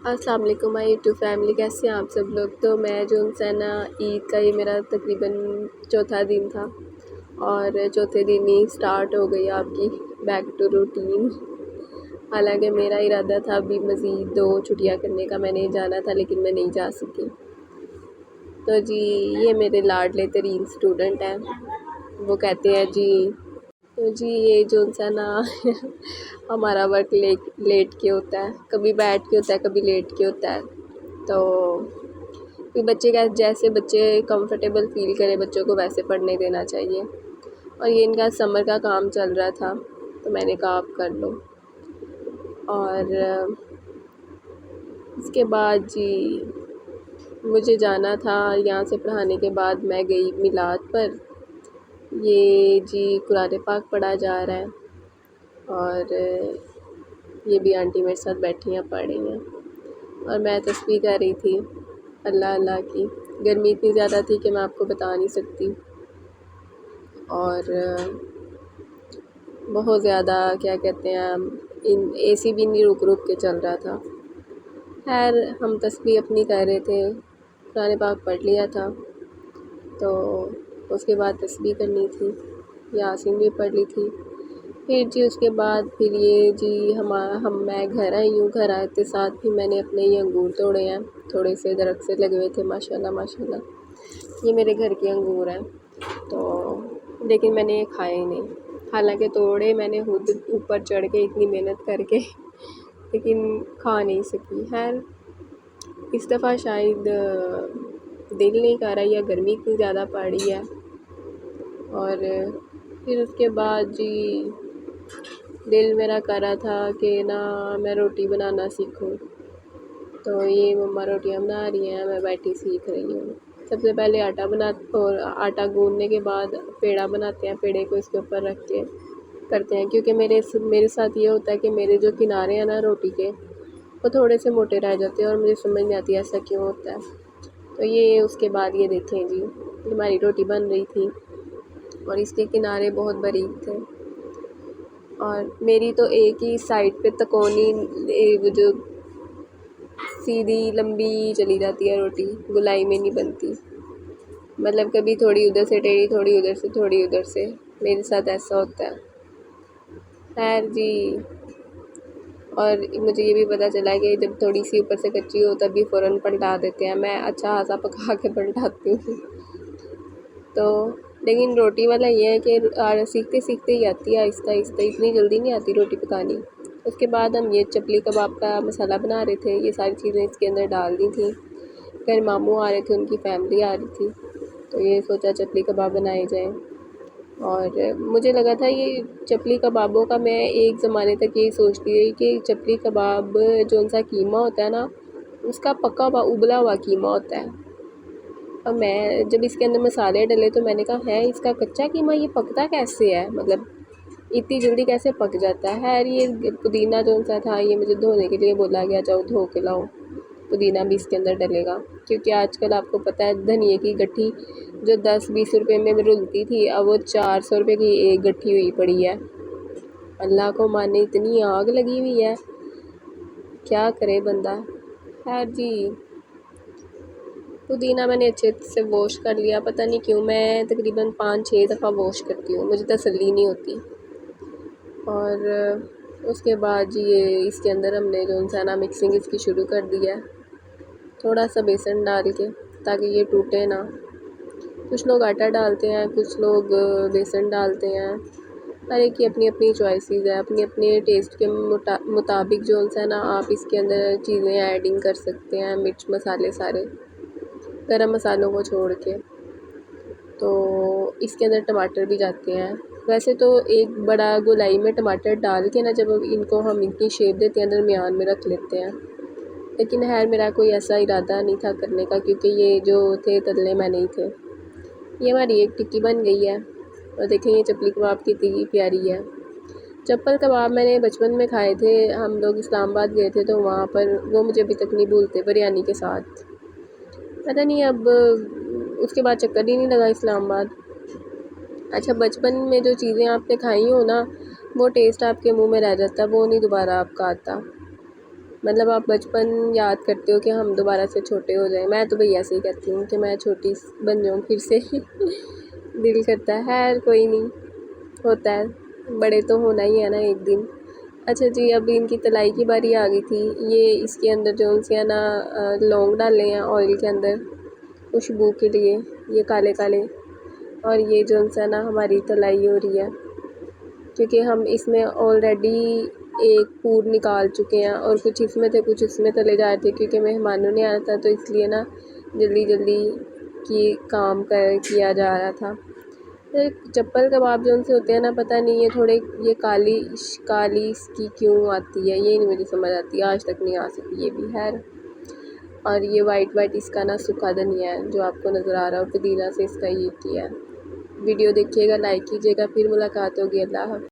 السلام علیکم مائی YouTube family, کیسے ہیں آپ سب لوگ؟ تو میں جو ہے نا عید کا یہ میرا تقریباً چوتھا دن تھا اور چوتھے دن ہی سٹارٹ ہو گئی آپ کی بیک ٹو روٹین۔ حالانکہ میرا ارادہ تھا ابھی مزید 2 چھٹیاں کرنے کا، میں نے جانا تھا لیکن میں نہیں جا سکی۔ تو جی یہ میرے لاڈلے ترین اسٹوڈنٹ ہیں، وہ کہتے ہیں جی یہ جو ہے نا ہمارا ورک لیٹ کے ہوتا ہے، کبھی بیٹھ کے ہوتا ہے کبھی لیٹ کے ہوتا ہے۔ تو بچے جیسے بچے کمفرٹیبل فیل کرے بچوں کو ویسے پڑھنے دینا چاہیے، اور یہ ان کا سمر کا کام چل رہا تھا تو میں نے کہا آپ کر لو۔ اور اس کے بعد جی مجھے جانا تھا، یہاں سے پڑھانے کے بعد میں گئی میلاد پر۔ یہ جی قرآن پاک پڑھا جا رہا ہے اور یہ بھی آنٹی میرے ساتھ بیٹھی ہیں پڑھ رہی ہیں، اور میں تسبیح کر رہی تھی اللہ اللہ کی۔ گرمی اتنی زیادہ تھی کہ میں آپ کو بتا نہیں سکتی، اور بہت زیادہ کیا کہتے ہیں اے سی بھی نہیں رک کے چل رہا تھا۔ خیر ہم تسبیح اپنی کر رہے تھے، قرآن پاک پڑھ لیا تھا تو اس کے بعد تسبیح کرنی تھی، یاسین بھی پڑھ لی تھی۔ پھر جی اس کے بعد پھر یہ جی میں گھر آئی ہوں، گھر آتے ساتھ بھی میں نے اپنے یہ انگور توڑے ہیں، تھوڑے سے درخت سے لگے ہوئے تھے ماشاءاللہ۔ یہ میرے گھر کے انگور ہیں، تو لیکن میں نے یہ کھائے ہی نہیں، حالانکہ توڑے میں نے خود اوپر چڑھ کے اتنی محنت کر کے، لیکن کھا نہیں سکی۔ خیر اس دفعہ شاید دل نہیں کر رہا یا گرمی اتنی زیادہ پڑ رہی ہے۔ اور پھر اس کے بعد جی دل میرا کر رہا تھا کہ نا میں روٹی بنانا سیکھوں، تو یہ مما روٹیاں بنا رہی ہیں، میں بیٹھی سیکھ رہی ہوں۔ سب سے پہلے آٹا گوندنے کے بعد پیڑا بناتے ہیں، پیڑے کو اس کے اوپر رکھ کے کرتے ہیں، کیونکہ میرے ساتھ یہ ہوتا ہے کہ میرے جو کنارے ہیں نا روٹی کے وہ تھوڑے سے موٹے رہ جاتے ہیں، اور مجھے سمجھ نہیں آتی ایسا کیوں ہوتا ہے۔ تو یہ اس کے بعد یہ دیکھیں جی ہماری روٹی بن رہی تھی اور اس کے کنارے بہت باریک تھے، اور میری تو ایک ہی سائڈ پہ تکونی وہ جو سیدھی لمبی چلی جاتی ہے روٹی، گلائی میں نہیں بنتی، مطلب کبھی تھوڑی ادھر سے ٹیڑھی، تھوڑی ادھر سے، تھوڑی ادھر سے، میرے ساتھ ایسا ہوتا ہے۔ خیر جی اور مجھے یہ بھی پتہ چلا کہ جب تھوڑی سی اوپر سے کچی ہو تب بھی فوراً پلٹا دیتے ہیں، میں اچھا خاصا پکا کے پلٹاتی ہوں۔ تو لیکن روٹی والا یہ ہے کہ سیکھتے سیکھتے ہی آتی ہے، آہستہ آہستہ، اتنی جلدی نہیں آتی روٹی پکانی۔ اس کے بعد ہم یہ چپلی کباب کا مسالہ بنا رہے تھے، یہ ساری چیزیں اس کے اندر ڈال دی تھیں۔ پھر ماموں آ رہے تھے، ان کی فیملی آ رہی تھی، تو یہ سوچا چپلی کباب بنائے جائیں۔ اور مجھے لگا تھا یہ چپلی کبابوں کا، میں ایک زمانے تک یہی سوچتی رہی کہ چپلی کباب جو ان سا قیمہ ہوتا ہے نا اس کا پکا ہوا ابلا ہوا قیمہ ہوتا ہے، اور میں جب اس کے اندر مسالے ڈلے تو میں نے کہا ہے اس کا کچا قیمہ، یہ پکتا کیسے ہے، مطلب اتنی جلدی کیسے پک جاتا ہے۔ خیر یہ پودینہ جو سا تھا یہ مجھے دھونے کے لیے بولا گیا، جاؤ دھو کے لاؤ، پودینہ بھی اس کے اندر ڈلے گا، کیونکہ آج کل آپ کو پتہ ہے دھنیے کی گٹھی جو 10-20 روپے میں رلتی تھی اب وہ 400 روپے کی ایک گٹھی ہوئی پڑی ہے۔ اللہ کو مانے اتنی آگ لگی ہوئی ہے، کیا کرے بندہ۔ خیر جی پودینہ میں نے اچھے سے واش کر لیا، پتہ نہیں کیوں میں تقریباً 5-6 دفعہ واش کرتی ہوں، مجھے تسلی نہیں ہوتی۔ اور اس کے بعد جی یہ اس کے اندر ہم نے جو ہے نا مکسنگ اس کی شروع کر دی ہے، تھوڑا سا بیسن ڈال کے تاکہ یہ ٹوٹے نہ۔ کچھ لوگ آٹا ڈالتے ہیں، کچھ لوگ بیسن ڈالتے ہیں، ہر ایک کی اپنی اپنی چوائسیز ہے، اپنے اپنے ٹیسٹ کے مطابق جو ہے نا آپ اس کے اندر چیزیں ایڈنگ کر سکتے ہیں، مرچ مسالے سارے گرم مسالوں کو چھوڑ کے۔ تو اس کے اندر ٹماٹر بھی جاتے ہیں، ویسے تو ایک بڑا گولائی میں ٹماٹر ڈال کے نا جب ان کو ہم ان کی شیپ دیتے ہیں درمیان میں رکھ لیتے ہیں، لیکن خیر میرا کوئی ایسا ارادہ نہیں تھا کرنے کا، کیونکہ یہ جو تھے تلنے میں نہیں تھے۔ یہ ہماری ایک ٹکی بن گئی ہے، اور دیکھیں یہ چپلی کباب کتنی پیاری ہے۔ چپل کباب میں نے بچپن میں کھائے تھے، ہم لوگ اسلام آباد گئے تھے تو وہاں پر وہ مجھے ابھی تک نہیں بھولتے، بریانی کے ساتھ۔ پتہ نہیں اب اس کے بعد چکر ہی نہیں لگا اسلام آباد۔ اچھا بچپن میں جو چیزیں آپ نے کھائی ہوں نا وہ ٹیسٹ آپ کے منہ میں رہ جاتا ہے، وہ نہیں دوبارہ آپ کا آتا۔ مطلب آپ بچپن یاد کرتے ہو کہ ہم دوبارہ سے چھوٹے ہو جائیں. میں تو بھئی ایسے ہی کہتی ہوں کہ میں چھوٹی بن جاؤں پھر سے. دل کرتا ہے. خیر کوئی نہیں، ہوتا ہے، بڑے تو ہونا ہی ہے نا ایک دن. اچھا جی، اب ان کی تلائی کی باری آ گئی تھی. یہ اس کے اندر جو سی ہے نا لونگ ڈالے ہیں آئل کے اندر خوشبو کے لیے، یہ کالے کالے. اور یہ جو ہے نا ہماری تلائی ہو رہی ہے، کیونکہ ہم اس میں آلریڈی ایک پور نکال چکے ہیں اور کچھ اس میں تھے کچھ اس میں تلے جا رہے تھے، کیونکہ مہمانوں نے آنا تھا تو اس لیے نا جلدی جلدی کی کام کیا جا رہا تھا. چپل کباب جو ان سے ہوتے ہیں نا، پتہ نہیں یہ تھوڑے یہ کالی اس کی کیوں آتی ہے، یہ نہیں مجھے سمجھ آتی، آج تک نہیں آ سکی یہ بھی. خیر، اور یہ وائٹ اس کا نا سوکھا دھنیا ہے جو آپ کو نظر آ رہا ہو، پودینہ سے اس کا یہ کیا ہے. ویڈیو دیکھیے گا، لائک کیجیے گا، پھر ملاقات ہوگی. اللہ حافظ.